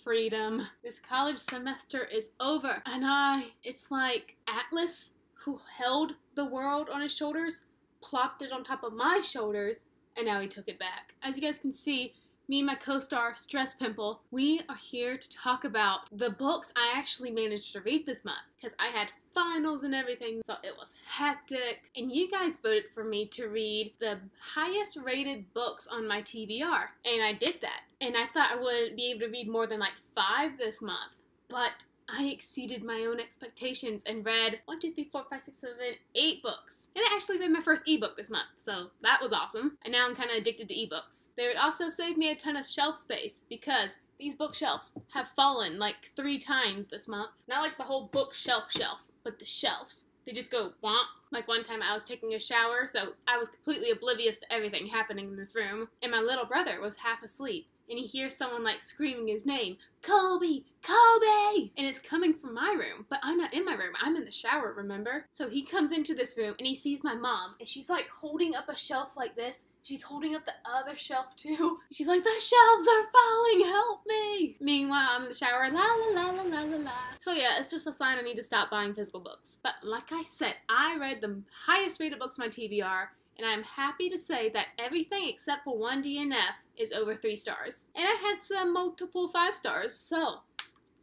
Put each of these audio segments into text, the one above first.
freedom. This college semester is over, and it's like Atlas, who held the world on his shoulders, plopped it on top of my shoulders, and now he took it back. As you guys can see, me and my co-star, Stress Pimple, we are here to talk about the books I actually managed to read this month, because I had finals and everything, so it was hectic. And you guys voted for me to read the highest rated books on my TBR, and I did that. And I thought I wouldn't be able to read more than like 5 this month, but I exceeded my own expectations and read 1, 2, 3, 4, 5, 6, 7, 8 books. And I actually read my first ebook this month, so that was awesome. And now I'm kind of addicted to ebooks. They would also save me a ton of shelf space because these bookshelves have fallen like 3 times this month. Not like the whole bookshelf shelf, but the shelves. They just go womp. Like one time I was taking a shower, so I was completely oblivious to everything happening in this room. And my little brother was half asleep. And he hears someone like screaming his name, Kobe, Kobe! And it's coming from my room, but I'm not in my room, I'm in the shower, remember? So he comes into this room and he sees my mom, and she's like holding up a shelf like this. She's holding up the other shelf too. She's like, the shelves are falling, help me! Meanwhile, I'm in the shower, la la la la la la la. So yeah, it's just a sign I need to stop buying physical books. But like I said, I read the highest rated books on my TBR, and I'm happy to say that everything except for 1 DNF is over 3 stars. And I had some multiple 5 stars, so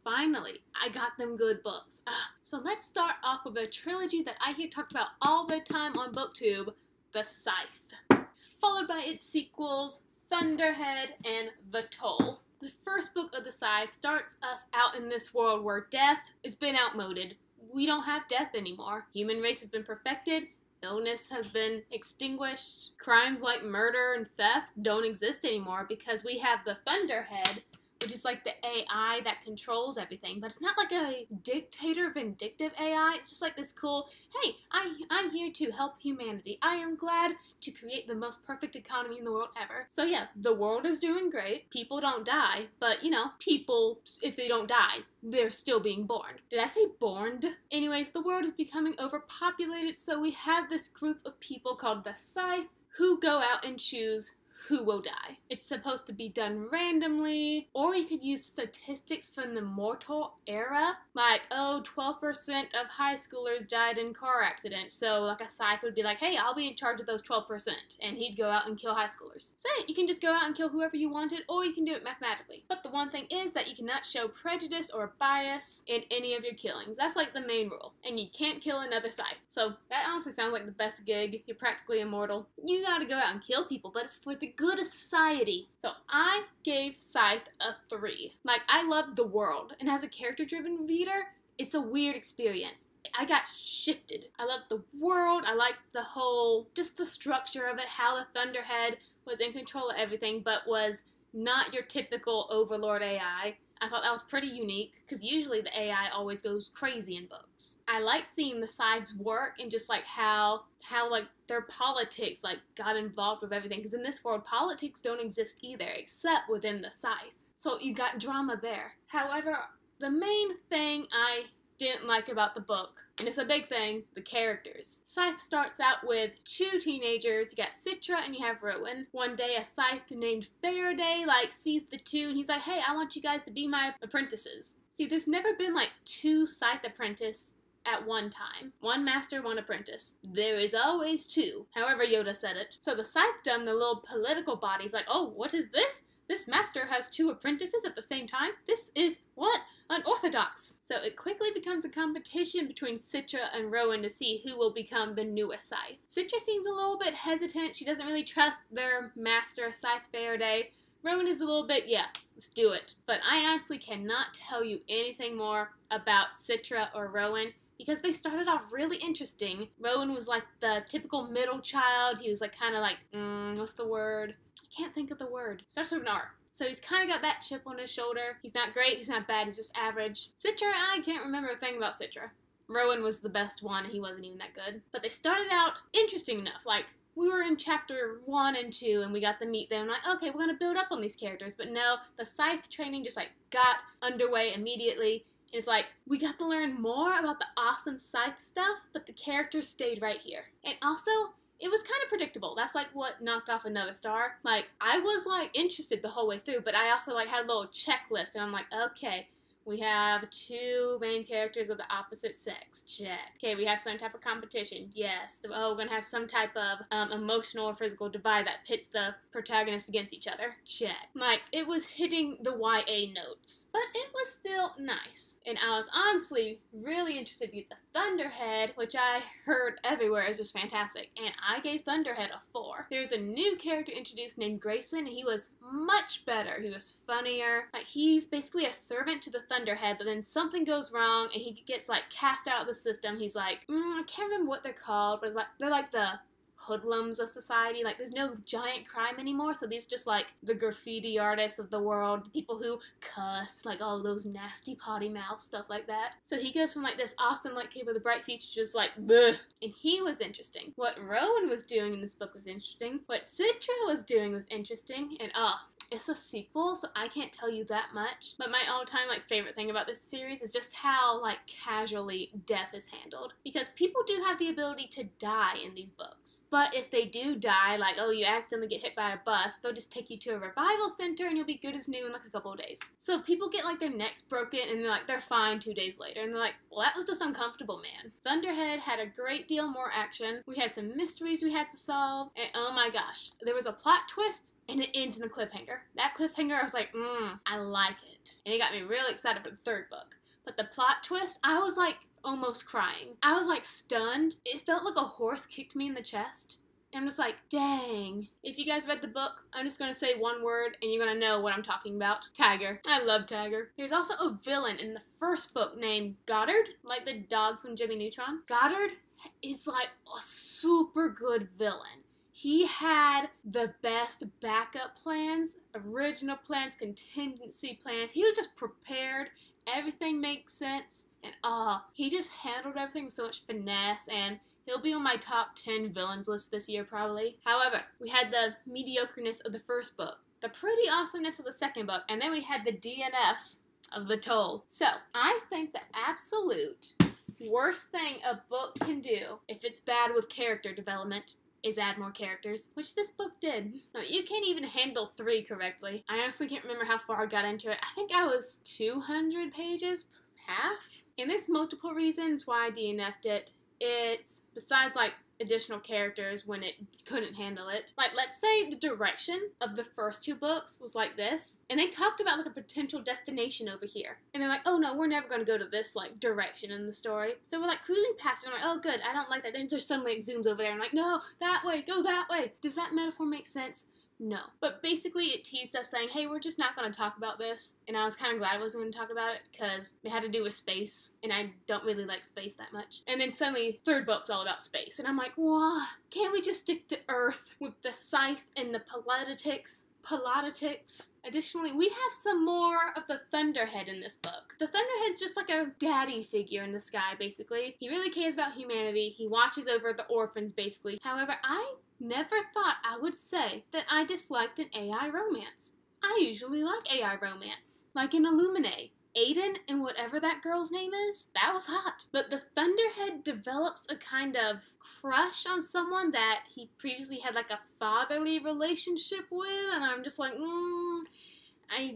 finally, I got them good books. So let's start off with a trilogy that I hear talked about all the time on BookTube, The Scythe, followed by its sequels, Thunderhead and The Toll. The first book of The Scythe starts us out in this world where death has been outmoded. We don't have death anymore. Human race has been perfected. Illness has been extinguished. Crimes like murder and theft don't exist anymore because we have the Thunderhead, which is like the AI that controls everything. But it's not like a dictator, vindictive AI. It's just like this cool, hey, I'm here to help humanity. I am glad to create the most perfect economy in the world ever. So yeah, the world is doing great. People don't die, but you know, people, if they don't die, they're still being born. Did I say borned? Anyways, the world is becoming overpopulated, so we have this group of people called the Scythe who go out and choose who will die. It's supposed to be done randomly, or you could use statistics from the mortal era, like, oh, 12% of high schoolers died in car accidents, so like a Scythe would be like, hey, I'll be in charge of those 12%, and he'd go out and kill high schoolers. So you can just go out and kill whoever you wanted, or you can do it mathematically. But the one thing is that you cannot show prejudice or bias in any of your killings. That's like the main rule, and you can't kill another Scythe. So that honestly sounds like the best gig. You're practically immortal. You gotta go out and kill people, but it's for the good of society. So I gave Scythe a 3. Like, I loved the world, and as a character-driven reader, it's a weird experience. I got shifted. I loved the world, I liked the whole, just the structure of it, how the Thunderhead was in control of everything, but was not your typical overlord AI. I thought that was pretty unique, because usually the AI always goes crazy in books. I like seeing the Scythes work and just like how like their politics like got involved with everything, because in this world politics don't exist either, except within the Scythe. So you got drama there. However, the main thing I didn't like about the book, and it's a big thing, the characters. Scythe starts out with 2 teenagers. You got Citra and you have Rowan. One day a Scythe named Faraday like sees the 2 and he's like, hey, I want you guys to be my apprentices. See, there's never been like 2 Scythe apprentices at one time. 1 master, 1 apprentice. There is always 2. However Yoda said it. So the Scythedom, the little political body's like, oh, what is this? This master has 2 apprentices at the same time? This is, what? Unorthodox. So it quickly becomes a competition between Citra and Rowan to see who will become the newest Scythe. Citra seems a little bit hesitant. She doesn't really trust their master, Scythe Faraday. Rowan is a little bit, yeah, let's do it. But I honestly cannot tell you anything more about Citra or Rowan, because they started off really interesting. Rowan was like the typical middle child. He was like kind of like, what's the word? I can't think of the word. Starts with an R. So he's kind of got that chip on his shoulder. He's not great, he's not bad, he's just average. Citra, I can't remember a thing about Citra. Rowan was the best one, he wasn't even that good. But they started out interesting enough. Like, we were in chapter 1 and 2 and we got to meet them. Like, okay, we're going to build up on these characters. But no, the Scythe training just like got underway immediately. It's like, we got to learn more about the awesome Scythe stuff, but the characters stayed right here. And also, it was kind of predictable. That's like what knocked off another star. Like, I was like interested the whole way through, but I also like had a little checklist, and I'm like, okay, we have 2 main characters of the opposite sex. Check. Okay, we have some type of competition. Yes. Oh, we're going to have some type of emotional or physical divide that pits the protagonists against each other. Check. Like, it was hitting the YA notes. But it was still nice. And I was honestly really interested to get the Thunderhead, which I heard everywhere is just fantastic. And I gave Thunderhead a 4. There's a new character introduced named Grayson, and he was much better. He was funnier. Like, he's basically a servant to the Thunderhead, but then something goes wrong and he gets like cast out of the system. He's like, I can't remember what they're called, but like they're like the hoodlums of society. Like, there's no giant crime anymore, so these just like the graffiti artists of the world, the people who cuss, like all those nasty potty mouth stuff like that. So he goes from like this awesome like kid with a bright future to just like bleh. And he was interesting. What Rowan was doing in this book was interesting. What Citra was doing was interesting. And it's a sequel, so I can't tell you that much. But my all-time like favorite thing about this series is just how like casually death is handled. Because people do have the ability to die in these books. But if they do die, like, oh, you accidentally get hit by a bus, they'll just take you to a revival center and you'll be good as new in like a couple of days. So people get like their necks broken and they're fine 2 days later. And they're like, well, that was just uncomfortable, man. Thunderhead had a great deal more action. We had some mysteries we had to solve. And oh my gosh, there was a plot twist and it ends in a cliffhanger. That cliffhanger, I was like, I like it. And it got me really excited for the 3rd book. But the plot twist, I was like almost crying. I was like stunned. It felt like a horse kicked me in the chest. And I'm just like, dang. If you guys read the book, I'm just going to say one word and you're going to know what I'm talking about. Tiger. I love Tiger. There's also a villain in the 1st book named Goddard, like the dog from Jimmy Neutron. Goddard is like a super good villain. He had the best backup plans, original plans, contingency plans. He was just prepared. Everything makes sense. And he just handled everything with so much finesse, and he'll be on my top 10 villains list this year probably. However, we had the mediocreness of the 1st book, the pretty awesomeness of the 2nd book, and then we had the DNF of the Toll. So, I think the absolute worst thing a book can do, if it's bad with character development, is add more characters, which this book did. No, you can't even handle 3 correctly. I honestly can't remember how far I got into it. I think I was 200 pages, half. And there's multiple reasons why I DNF'd it. It's, besides like additional characters when it couldn't handle it. Like, let's say the direction of the first 2 books was like this, and they talked about like a potential destination over here. And they're like, oh no, we're never going to go to this like direction in the story. So we're like cruising past it, and I'm like, oh good, I don't like that. Then just suddenly it zooms over there, and I'm like, no, that way, go that way. Does that metaphor make sense? No. But basically it teased us saying, hey, we're just not going to talk about this. And I was kind of glad I wasn't going to talk about it because it had to do with space. And I don't really like space that much. And then suddenly 3rd book's all about space. And I'm like, why? Can't we just stick to Earth with the Scythe and the politics? Additionally, we have some more of the Thunderhead in this book. The Thunderhead's just like a daddy figure in the sky, basically. He really cares about humanity. He watches over the orphans, basically. However, I never thought I would say that I disliked an AI romance. I usually like AI romance. Like in Illuminae. Aiden and whatever that girl's name is, that was hot. But the Thunderhead develops a kind of crush on someone that he previously had like a fatherly relationship with, and I'm just like,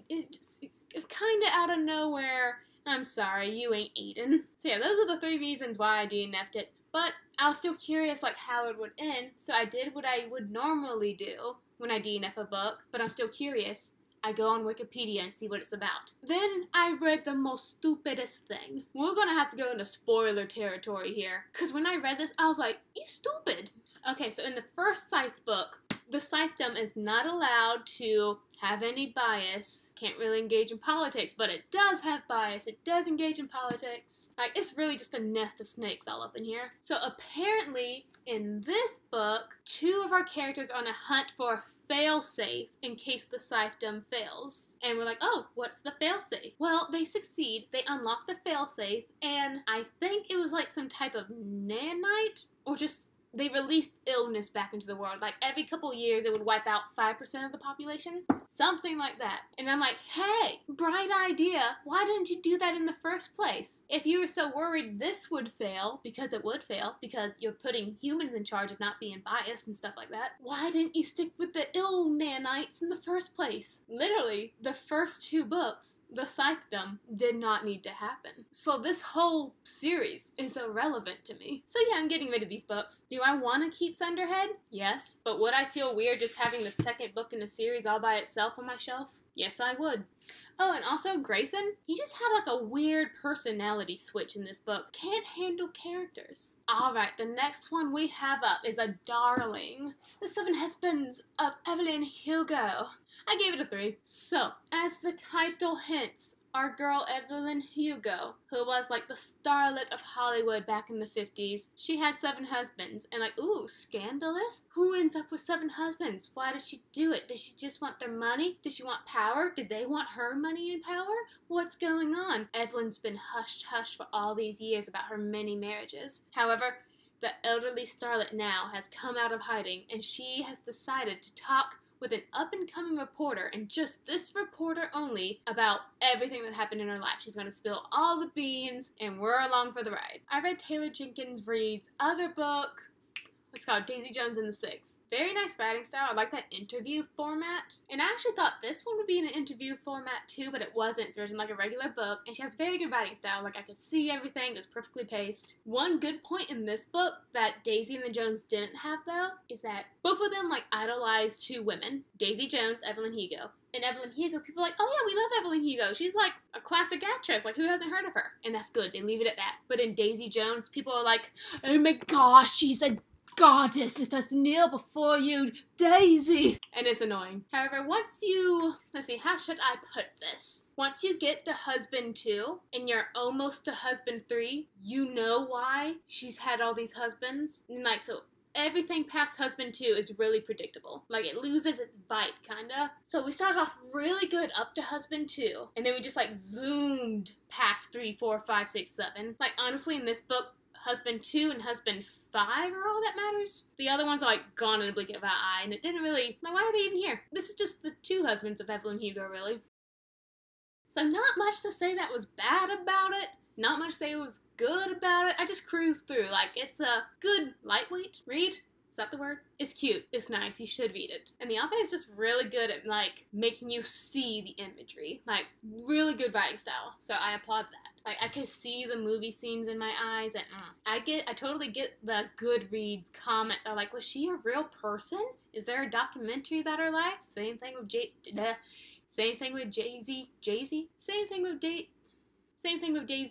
it's kind of out of nowhere. I'm sorry, you ain't Aiden. So yeah, those are the 3 reasons why I DNF'd it. But I was still curious like how it would end, so I did what I would normally do when I DNF a book, but I'm still curious. I go on Wikipedia and see what it's about. Then I read the most stupidest thing. We're gonna have to go into spoiler territory here, because when I read this, I was like, you stupid. Okay, so in the first Scythe book, the Scythedom is not allowed to have any bias. Can't really engage in politics, but it does have bias. It does engage in politics. Like, it's really just a nest of snakes all up in here. So apparently, in this book, 2 of our characters are on a hunt for a failsafe in case the Scythedom fails. And we're like, oh, what's the failsafe? Well, they succeed. They unlock the failsafe, and I think it was like some type of nanite, or just they released illness back into the world. Like, every couple years, it would wipe out 5% of the population. Something like that. And I'm like, hey, bright idea. Why didn't you do that in the first place? If you were so worried this would fail, because it would fail, because you're putting humans in charge of not being biased and stuff like that, why didn't you stick with the ill nanites in the first place? Literally, the first 2 books, the Scythedom, did not need to happen. So this whole series is irrelevant to me. So yeah, I'm getting rid of these books. Do I want to keep Thunderhead? Yes. But would I feel weird just having the second book in the series all by itself on my shelf? Yes, I would. Oh, and also Grayson, he just had like a weird personality switch in this book. Can't handle characters. Alright, the next one we have up is a darling. The 7 Husbands of Evelyn Hugo. I gave it a 3. So, as the title hints, our girl Evelyn Hugo, who was like the starlet of Hollywood back in the 50s, she had 7 husbands, and like, ooh, scandalous? Who ends up with 7 husbands? Why does she do it? Does she just want their money? Does she want power? Did they want her money and power? What's going on? Evelyn's been hushed for all these years about her many marriages. However, the elderly starlet now has come out of hiding, and she has decided to talk with an up-and-coming reporter, and just this reporter only, about everything that happened in her life. She's going to spill all the beans, and we're along for the ride. I read Taylor Jenkins Reid's other book. It's called Daisy Jones and the Six. Very nice writing style. I like that interview format. And I actually thought this one would be in an interview format too, but it wasn't. It's written like a regular book, and she has very good writing style. Like, I could see everything. It was perfectly paced. One good point in this book that Daisy and the Jones didn't have, though, is that both of them, like, idolized 2 women. Daisy Jones, Evelyn Hugo. And Evelyn Hugo, people are like, oh yeah, we love Evelyn Hugo. She's like a classic actress. Like, who hasn't heard of her? And that's good. They leave it at that. But in Daisy Jones, people are like, oh my gosh, she's a goddess, let us kneel before you, Daisy. And it's annoying. However, once you, let's see, how should I put this? Once you get to husband 2 and you're almost to husband 3, you know why she's had all these husbands. And like, so everything past husband 2 is really predictable. Like, it loses its bite, kinda. So we started off really good up to husband 2, and then we just like zoomed past 3, 4, 5, 6, 7. Like, honestly, in this book, husband 2 and husband 5 are all that matters. The other ones are like gone in a blink of an eye, and it didn't really, like, why are they even here? This is just the 2 husbands of Evelyn Hugo, really. So not much to say that was bad about it. Not much to say it was good about it. I just cruised through. Like, it's a good lightweight read. Is that the word? It's cute. It's nice. You should read it. And the author is just really good at, like, making you see the imagery. Like, really good writing style. So I applaud that. Like, I could see the movie scenes in my eyes, and I totally get the Goodreads comments. Are like, was she a real person? Is there a documentary about her life? Same thing with Same thing with Daisy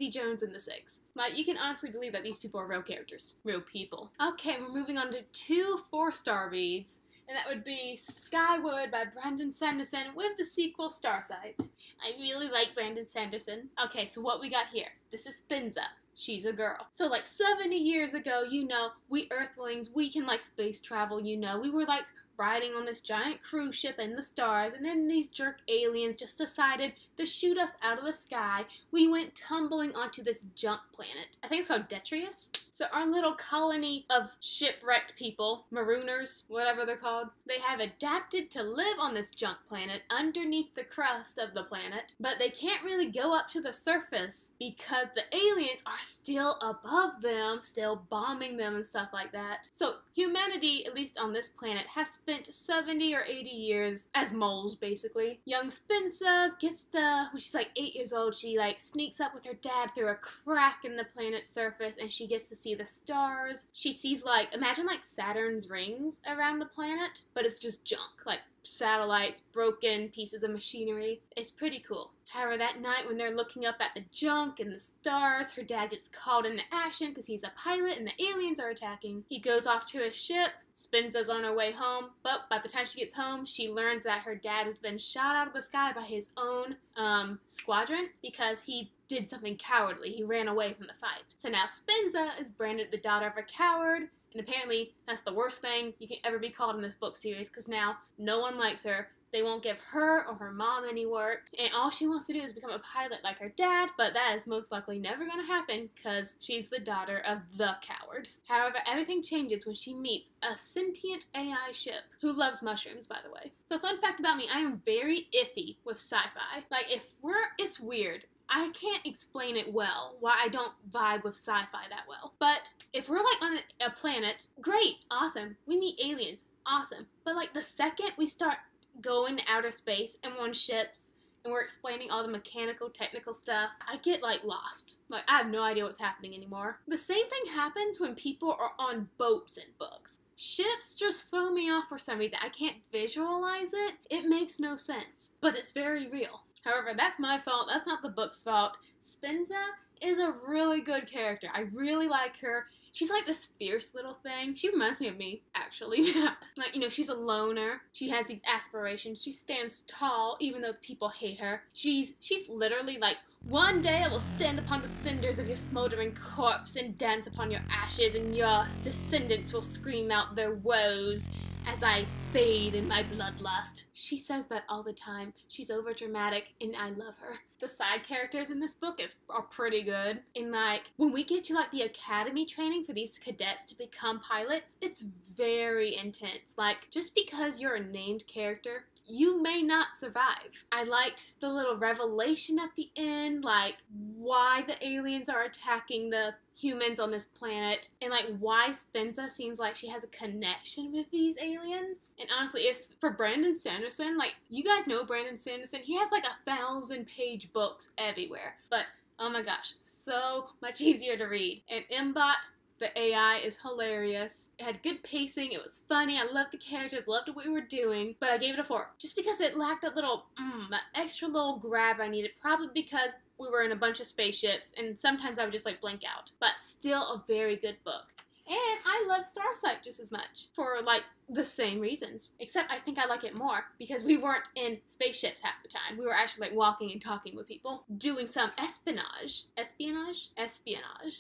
Jones and the Six. Like, you can honestly believe that these people are real characters. Real people. Okay, we're moving on to 2 4-star reads, and that would be Skyward by Brandon Sanderson with the sequel Starsight. I really like Brandon Sanderson. Okay, so what we got here? This is Spinza. She's a girl. So like 70 years ago, you know, we Earthlings, we can like space travel, you know. We were like riding on this giant cruise ship in the stars, and then these jerk aliens just decided to shoot us out of the sky. We went tumbling onto this junk planet. I think it's called Detrius. So our little colony of shipwrecked people, marooners, whatever they're called, they have adapted to live on this junk planet underneath the crust of the planet, but they can't really go up to the surface because the aliens are still above them, still bombing them and stuff like that. So humanity, at least on this planet, has spent 70 or 80 years as moles, basically. Young Spinza gets when she's like 8 years old, she like sneaks up with her dad through a crack in the planet's surface, and she gets to see the stars. She sees like, imagine like Saturn's rings around the planet, but it's just junk, like satellites, broken pieces of machinery. It's pretty cool. However, that night when they're looking up at the junk and the stars, her dad gets called into action because he's a pilot and the aliens are attacking. He goes off to his ship. Spinza's on her way home, but by the time she gets home, she learns that her dad has been shot out of the sky by his own squadron because he did something cowardly. He ran away from the fight. So now Spinza is branded the daughter of a coward, and apparently that's the worst thing you can ever be called in this book series because now no one likes her. They won't give her or her mom any work, and all she wants to do is become a pilot like her dad, but that is most likely never going to happen because she's the daughter of the coward. However, everything changes when she meets a sentient AI ship who loves mushrooms, by the way. So fun fact about me, I am very iffy with sci-fi. Like, it's weird. I can't explain it well, why I don't vibe with sci-fi that well. But if we're like on a planet, great, awesome. We meet aliens, awesome. But like the second we start going to outer space and we're on ships and we're explaining all the mechanical, technical stuff, I get like lost. Like I have no idea what's happening anymore. The same thing happens when people are on boats in books. Ships just throw me off for some reason. I can't visualize it. It makes no sense, but it's very real. However, that's my fault. That's not the book's fault. Spinza is a really good character. I really like her. She's like this fierce little thing. She reminds me of me, actually. Like, you know, she's a loner. She has these aspirations. She stands tall, even though the people hate her. She's literally like, one day I will stand upon the cinders of your smoldering corpse and dance upon your ashes, and your descendants will scream out their woes as I bathe in my bloodlust. She says that all the time. She's overdramatic, and I love her. The side characters in this book are pretty good. And like, when we get to like the academy training for these cadets to become pilots, it's very intense. Like, just because you're a named character, you may not survive. I liked the little revelation at the end, like why the aliens are attacking the humans on this planet, and like why Spinza seems like she has a connection with these aliens. And honestly, it's for Brandon Sanderson. Like, you guys know Brandon Sanderson. He has like 1,000-page books everywhere, but oh my gosh, so much easier to read. And Mbot, the AI, is hilarious. It had good pacing, it was funny, I loved the characters, loved what we were doing, but I gave it a 4. Just because it lacked that little, that extra little grab I needed, probably because we were in a bunch of spaceships, and sometimes I would just like blank out. But still a very good book. And I love Starsight just as much, for like the same reasons. Except I think I like it more because we weren't in spaceships half the time. We were actually like walking and talking with people, doing some espionage.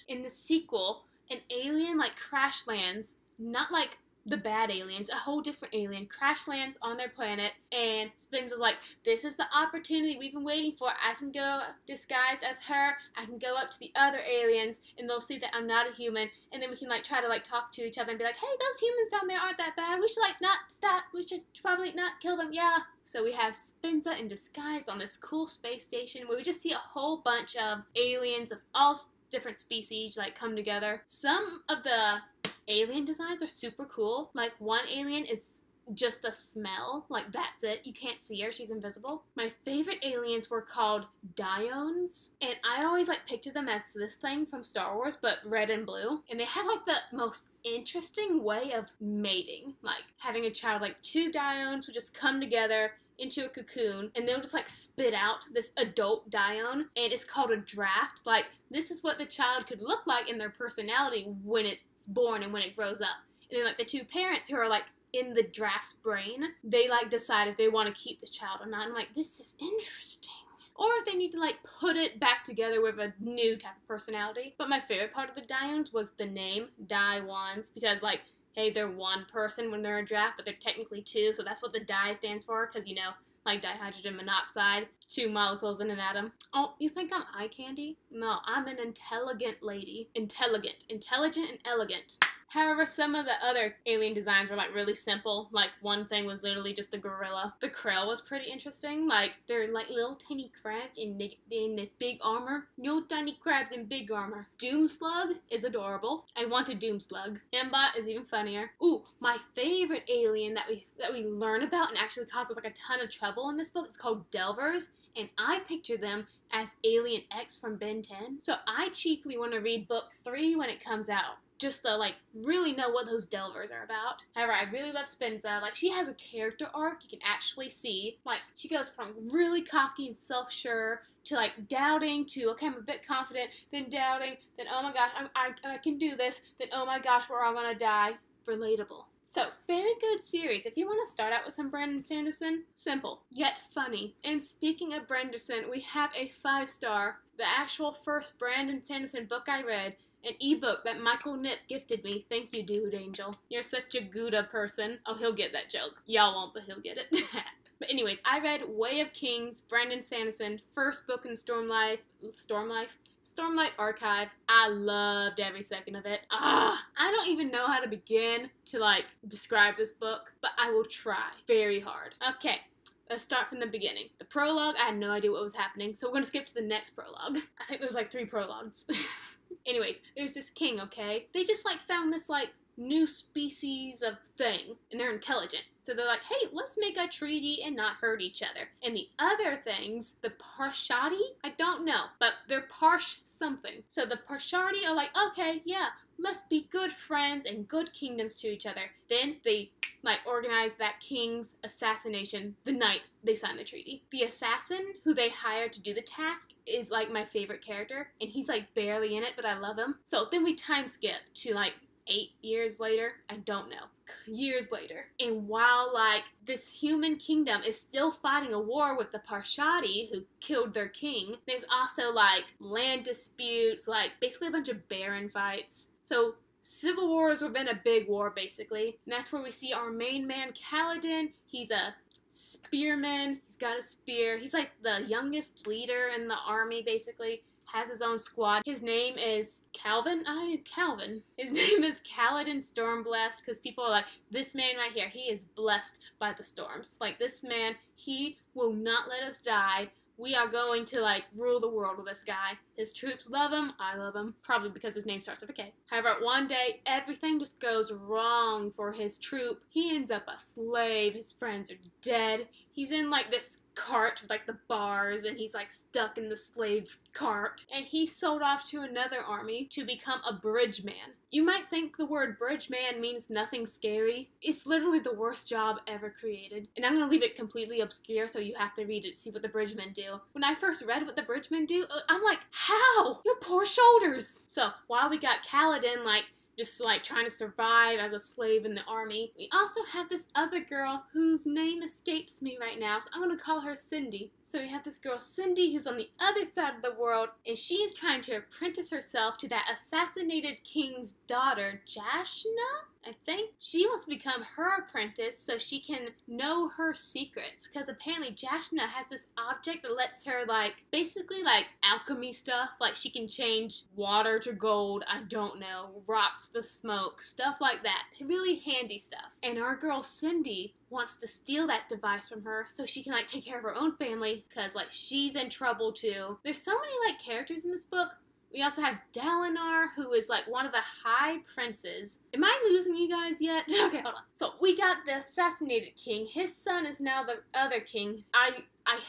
In the sequel, an alien like crash lands, not like the bad aliens, a whole different alien crash lands on their planet, and Spinza's like, this is the opportunity we've been waiting for. I can go disguised as her, I can go up to the other aliens, and they'll see that I'm not a human, and then we can like try to like talk to each other and be like, hey, those humans down there aren't that bad, we should like not stop, we should probably not kill them, yeah. So we have Spinza in disguise on this cool space station where we just see a whole bunch of aliens of all different species like come together. Some of the alien designs are super cool. Like, one alien is just a smell. Like, that's it. You can't see her. She's invisible. My favorite aliens were called Diones. And I always, like, picture them as this thing from Star Wars, but red and blue. And they have, like, the most interesting way of mating. Like, having a child. Like, 2 Diones would just come together into a cocoon, and they'll just like spit out this adult Dione, and it's called a draft. Like, this is what the child could look like in their personality when it's born and when it grows up. And then like the 2 parents who are like in the draft's brain, they like decide if they want to keep this child or not. And I'm like, this is interesting. Or if they need to like put it back together with a new type of personality. But my favorite part of the Diones was the name, Diones, because like, hey, they're one person when they're a draft, but they're technically 2, so that's what the di stands for, because, you know, like dihydrogen monoxide, 2 molecules in an atom. Oh, you think I'm eye candy? No, I'm an intelligent lady. Intelligent and elegant. However, some of the other alien designs were like really simple. Like, one thing was literally just a gorilla. The Krell was pretty interesting. Like, they're like little tiny crabs in this big armor. Little tiny crabs in big armor. Doomslug is adorable. I want a Doomslug. Mbot is even funnier. Ooh, my favorite alien that we learn about and actually causes like a ton of trouble in this book is called Delvers. And I picture them as Alien X from Ben 10. So I chiefly want to read book 3 when it comes out, just to like really know what those Delvers are about. However, I really love Spinza. Like, she has a character arc you can actually see. Like, she goes from really cocky and self-sure to like doubting to, okay, I'm a bit confident, then doubting, then oh my gosh, I can do this, then oh my gosh, we're all gonna die. Relatable. So, very good series. If you want to start out with some Brandon Sanderson, simple, yet funny. And speaking of Branderson, we have a 5-star, the actual first Brandon Sanderson book I read, an ebook that Michael Nip gifted me. Thank you, Dude Angel. You're such a Gouda person. Oh, he'll get that joke. Y'all won't, but he'll get it. But anyways, I read Way of Kings, Brandon Sanderson, first book in Stormlight Archive. I loved every second of it. I don't even know how to begin to like describe this book, but I will try very hard. Okay. Let's start from the beginning. The prologue, I had no idea what was happening, so we're going to skip to the next prologue. I think there's like 3 prologues. Anyways, there's this king, okay? They just like found this like new species of thing, and they're intelligent. So they're like, hey, let's make a treaty and not hurt each other. And the other things, the Parshati, I don't know, but they're Parsh something. So the Parshati are like, okay, yeah, let's be good friends and good kingdoms to each other. Then they like organize that king's assassination the night they sign the treaty. The assassin who they hired to do the task is like my favorite character, and he's like barely in it, but I love him. So then we time skip to like 8 years later, I don't know, years later. And while like this human kingdom is still fighting a war with the Parshati who killed their king, there's also like land disputes, like basically a bunch of barren fights. So civil wars have been a big war basically. And that's where we see our main man Kaladin. He's a spearman, he's got a spear. He's like the youngest leader in the army basically. Has his own squad. His name is Calvin. His name is Kaladin Stormblessed, because people are like, this man right here, he is blessed by the storms. Like, this man, he will not let us die. We are going to, like, rule the world with this guy. His troops love him. I love him. Probably because his name starts with a K. However, one day, everything just goes wrong for his troop. He ends up a slave. His friends are dead. He's in, like, this cart with, like, the bars, and he's, like, stuck in the slave cart. And he's sold off to another army to become a bridge man. You might think the word bridge man means nothing scary. It's literally the worst job ever created. And I'm going to leave it completely obscure, so you have to read it to see what the bridgemen do. When I first read what the bridgemen do, I'm like, how? Your poor shoulders. So while we got Kaladin, like, just like trying to survive as a slave in the army, we also have this other girl whose name escapes me right now, so I'm going to call her Cindy. So we have this girl Cindy who's on the other side of the world, and she is trying to apprentice herself to that assassinated king's daughter, Jashna? I think she wants to become her apprentice so she can know her secrets, because apparently Jashna has this object that lets her like basically like alchemy stuff, like she can change water to gold, I don't know, rocks to smoke, stuff like that, really handy stuff. And our girl Cindy wants to steal that device from her so she can like take care of her own family, because like she's in trouble too. There's so many like characters in this book. We also have Dalinar, who is like one of the high princes. Am I losing you guys yet? Okay, hold on. So we got the assassinated king. His son is now the other king. I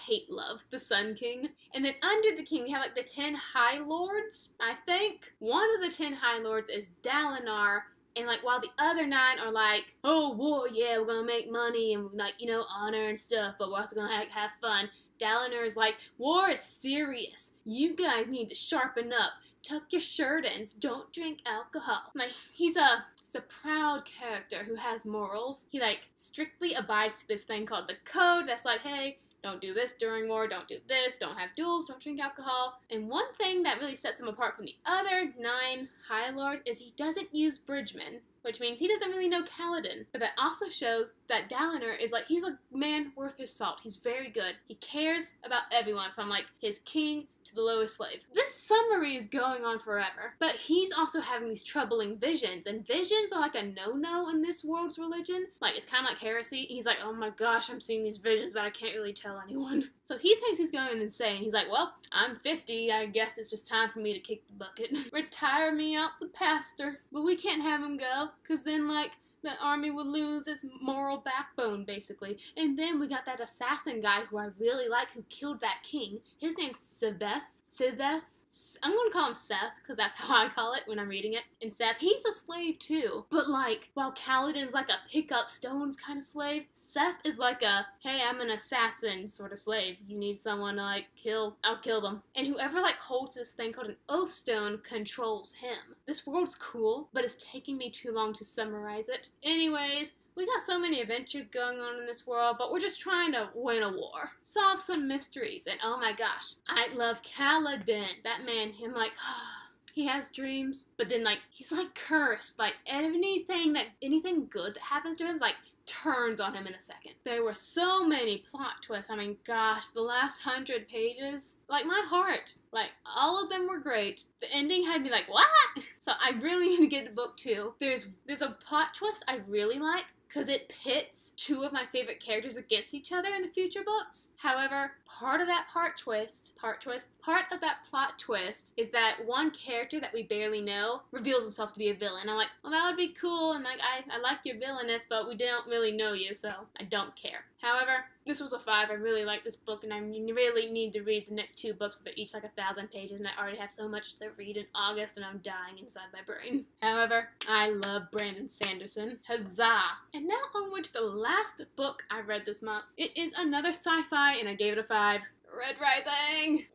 hate love, the Sun King. And then under the king, we have like the 10 High Lords, I think. One of the 10 High Lords is Dalinar. And like while the other 9 are like, oh war, yeah, we're gonna make money and like, you know, honor and stuff, but we're also gonna like, have fun. Dalinar is like, war is serious. You guys need to sharpen up. Tuck your shirt ins. Don't drink alcohol. Like, he's a proud character who has morals. He like strictly abides to this thing called the code that's like, hey, don't do this during war, don't do this, don't have duels, don't drink alcohol. And one thing that really sets him apart from the other 9 High Lords is he doesn't use bridgemen, which means he doesn't really know Kaladin. But that also shows that Dalinar is like, he's a man worth his salt. He's very good. He cares about everyone, from like his king to the lowest slave. This summary is going on forever, but he's also having these troubling visions, and visions are like a no-no in this world's religion. Like, it's kind of like heresy. He's like, oh my gosh, I'm seeing these visions, but I can't really tell anyone. So he thinks he's going insane. He's like, well, I'm 50, I guess it's just time for me to kick the bucket. Retire me out the pastor. But we can't have him go, because then like, the army would lose its moral backbone, basically. And then we got that assassin guy who I really like, who killed that king. His name's Scythe. I'm gonna call him Seth, because that's how I call it when I'm reading it. And Seth, he's a slave too. But like, while Kaladin's like a pick up stones kind of slave, Seth is like a, hey, I'm an assassin sort of slave. You need someone to like kill, I'll kill them. And whoever like holds this thing called an oath stone controls him. This world's cool, but it's taking me too long to summarize it. Anyways, we got so many adventures going on in this world, but we're just trying to win a war. Solve some mysteries, and oh my gosh, I love Kaladin. That man, him like, he has dreams, but then like, he's like cursed. Like anything good that happens to him is like turns on him in a second. There were so many plot twists. I mean, gosh, the last 100 pages, like my heart, like all of them were great. The ending had me like, what? So I really need to get to book 2. There's a plot twist I really like, because it pits 2 of my favorite characters against each other in the future books. However, part of that plot twist is that one character that we barely know reveals himself to be a villain. I'm like, well, that would be cool, and like I like your villainous, but we don't really know you, so I don't care. However, this was a 5. I really like this book, and I really need to read the next 2 books, which are each like 1,000 pages, and I already have so much to read in August, and I'm dying inside my brain. However, I love Brandon Sanderson. Huzzah! And now onward to the last book I read this month. It is another sci-fi, and I gave it a 5. Red Rising!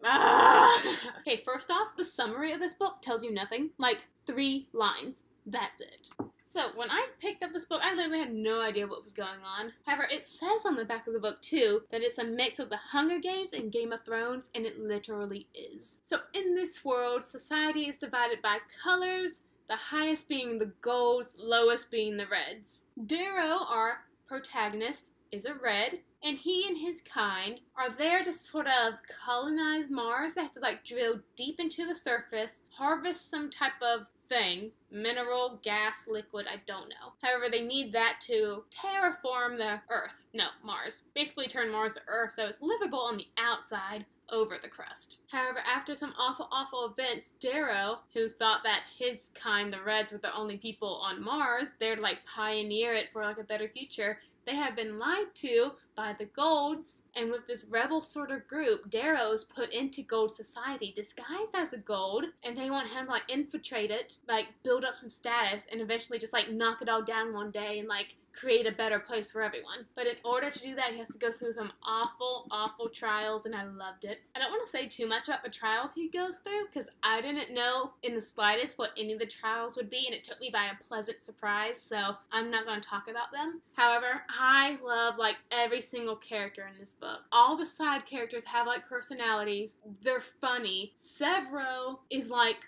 Okay, first off, the summary of this book tells you nothing. Like, 3 lines. That's it. So, when I picked up this book, I literally had no idea what was going on. However, it says on the back of the book, too, that it's a mix of the Hunger Games and Game of Thrones, and it literally is. So, in this world, society is divided by colors, the highest being the golds, lowest being the reds. Darrow, our protagonist, is a red, and he and his kind are there to sort of colonize Mars. They have to, like, drill deep into the surface, harvest some type of thing, mineral, gas, liquid, I don't know. However, they need that to terraform the Earth. No, Mars. Basically turn Mars to Earth so it's livable on the outside over the crust. However, after some awful events, Darrow, who thought that his kind, the Reds, were the only people on Mars, there to like pioneer it for like a better future, they have been lied to by the Golds, and with this rebel sort of group, Darrow's put into Gold Society disguised as a Gold, and they want him to like infiltrate it, like build up some status, and eventually just like knock it all down one day and like create a better place for everyone. But in order to do that, he has to go through some awful trials, and I loved it. I don't want to say too much about the trials he goes through, because I didn't know in the slightest what any of the trials would be, and it took me by a pleasant surprise, so I'm not going to talk about them. However, I love like every single character in this book. All the side characters have like personalities. They're funny. Severo is like,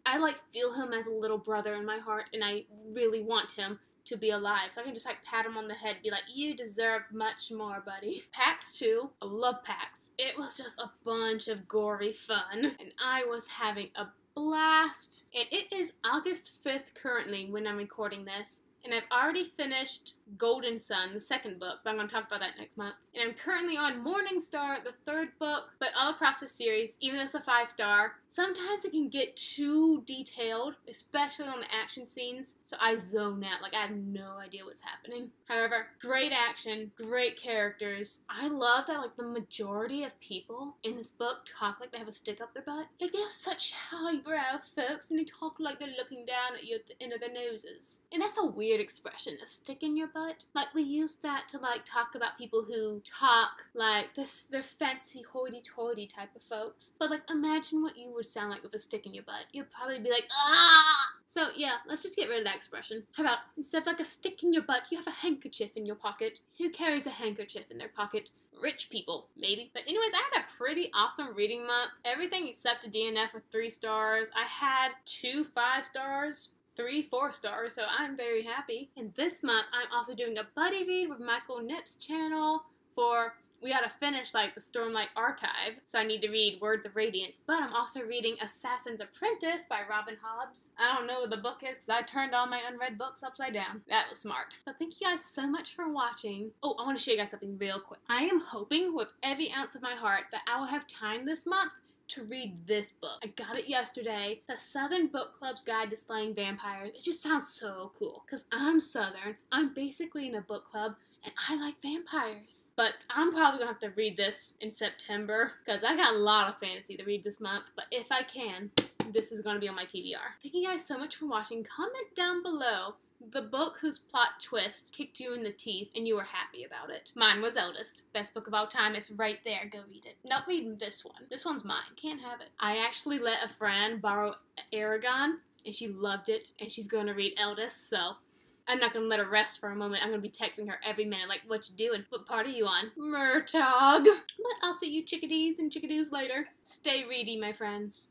I like feel him as a little brother in my heart, and I really want him to be alive, so I can just like pat him on the head and be like, you deserve much more, buddy. Pax too, I love Pax. It was just a bunch of gory fun, and I was having a blast. And it is August 5th currently when I'm recording this, and I've already finished Golden Sun, the 2nd book, but I'm going to talk about that next month. And I'm currently on Morningstar, the 3rd book, but all across the series, even though it's a 5-star, sometimes it can get too detailed, especially on the action scenes, so I zone out, like I have no idea what's happening. However, great action, great characters. I love that like the majority of people in this book talk like they have a stick up their butt. Like they're such highbrow folks, and they talk like they're looking down at you at the end of their noses. And that's a weird expression, a stick in your butt. Like we use that to like talk about people who talk like this, they're fancy hoity-toity type of folks. But like imagine what you would sound like with a stick in your butt. You'd probably be like, ah! So yeah, let's just get rid of that expression. How about instead of like a stick in your butt, you have a handkerchief in your pocket? Who carries a handkerchief in their pocket? Rich people, maybe. But anyways, I had a pretty awesome reading month. Everything except a DNF with 3 stars. I had 2 5-stars. 3 4-stars, so I'm very happy. And this month, I'm also doing a buddy read with Michael Nipp's channel for, we gotta finish like the Stormlight Archive, so I need to read Words of Radiance, but I'm also reading Assassin's Apprentice by Robin Hobbs. I don't know what the book is because I turned all my unread books upside down. That was smart. But thank you guys so much for watching. Oh, I want to show you guys something real quick. I am hoping with every ounce of my heart that I will have time this month to read this book. I got it yesterday, The Southern Book Club's Guide to Slaying Vampires. It just sounds so cool, because I'm Southern, I'm basically in a book club, and I like vampires. But I'm probably gonna have to read this in September, because I got a lot of fantasy to read this month, but if I can, this is gonna be on my TBR. Thank you guys so much for watching. Comment down below the book whose plot twist kicked you in the teeth and you were happy about it. Mine was Eldest. Best book of all time. It's right there. Go read it. Not reading this one. This one's mine. Can't have it. I actually let a friend borrow Aragon, and she loved it, and she's going to read Eldest, so I'm not going to let her rest for a moment. I'm going to be texting her every minute, like, what you doing? What part are you on? Murtog. But I'll see you chickadees and chickadoos later. Stay ready, my friends.